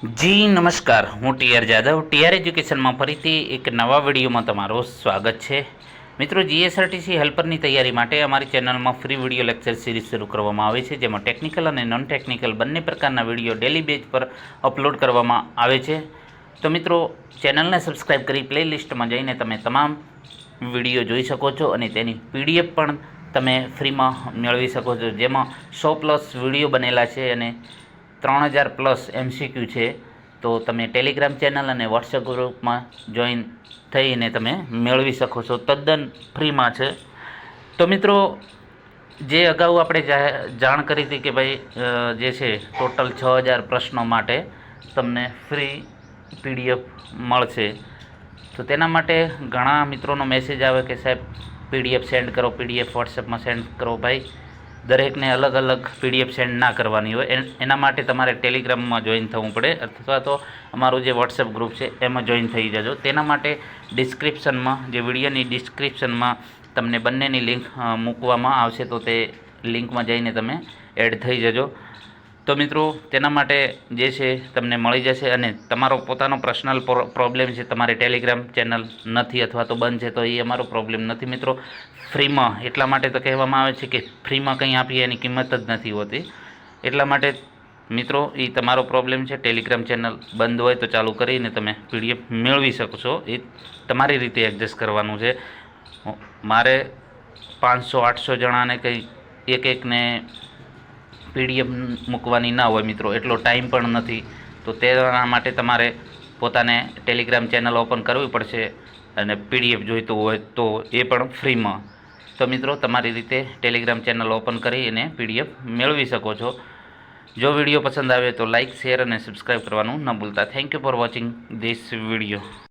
જી નમસ્કાર, હું TR Jadav TR એજ્યુકેશનમાં ફરીથી એક નવા વિડીયોમાં તમારું સ્વાગત છે. મિત્રો, જીએસઆરટીસી હેલ્પરની તૈયારી માટે અમારી ચેનલમાં ફ્રી વિડીયો લેક્ચર સિરીઝ શરૂ કરવામાં આવે છે, જેમાં ટેકનિકલ અને નોન ટેકનિકલ બંને પ્રકારના વિડીયો ડેલી બેઝ પર અપલોડ કરવામાં આવે છે. તો મિત્રો, ચેનલને સબસ્ક્રાઈબ કરી પ્લેલિસ્ટમાં જઈને તમે તમામ વિડીયો જોઈ શકો છો અને તેની પીડીએફ પણ તમે ફ્રીમાં મેળવી શકો છો, જેમાં 100+ વિડીયો બનેલા છે અને 3000+ MCQ છે. તો તમે ટેલિગ્રામ ચેનલ અને વોટ્સએપ ગ્રુપમાં જોઈન થઈને તમે મેળવી શકો છો, તદ્દન ફ્રીમાં છે. તો મિત્રો, જે અગાઉ આપણે જાણ કરી હતી કે ભાઈ જે છે ટોટલ 6000 પ્રશ્નો માટે તમને ફ્રી પીડીએફ મળશે. તો તેના માટે ઘણા મિત્રોનો મેસેજ આવે કે સાહેબ પીડીએફ સેન્ડ કરો, પીડીએફ વોટ્સએપમાં સેન્ડ કરો. ભાઈ, દરેકને અલગ અલગ પીડીએફ સેન્ડ ના કરવાની હોય. એના માટે તમારે ટેલિગ્રામમાં જોઈન થવું પડે, અથવા તો અમારું જે વોટ્સએપ ગ્રુપ છે એમાં જોઈન થઈ જજો. તેના માટે ડિસ્ક્રિપ્શનમાં, જે વિડીયોની ડિસ્ક્રિપ્શનમાં તમને બંનેની લિંક મૂકવામાં આવશે, તો તે લિંકમાં જઈને તમે એડ થઈ જજો. તો મિત્રો, તેના માટે જે છે તમને મળી જશે. અને તમારો પોતાનો પર્સનલ પ્રોબ્લેમ છે, તમારી ટેલિગ્રામ ચેનલ નથી અથવા તો બંધ છે, તો એ અમારો પ્રોબ્લેમ નથી મિત્રો. ફ્રીમાં એટલા માટે તો કહેવામાં આવે છે કે ફ્રીમાં કંઈ આપીએ એની કિંમત જ નથી હોતી. એટલા માટે મિત્રો, એ તમારો પ્રોબ્લેમ છે. ટેલિગ્રામ ચેનલ બંધ હોય તો ચાલુ કરીને તમે પીડીએફ મેળવી શકો છો. એ તમારી રીતે એડજસ્ટ કરવાનું છે. મારે 500-800 જણાને કંઈ એકને પીડીએફ મૂકવાની ના હોય મિત્રો, એટલો ટાઈમ પણ નથી. તો તેના માટે તમારે પોતાને ટેલિગ્રામ ચેનલ ઓપન કરવી પડશે, અને પીડીએફ જોઈતું હોય તો એ પણ ફ્રીમાં. તો મિત્રો, તમારી રીતે ટેલિગ્રામ ચેનલ ઓપન કરી અને પીડીએફ મેળવી શકો છો. જો વિડીયો પસંદ આવે તો લાઇક, શેર અને સબસ્ક્રાઈબ કરવાનું ન ભૂલતા. Thank you for watching this video.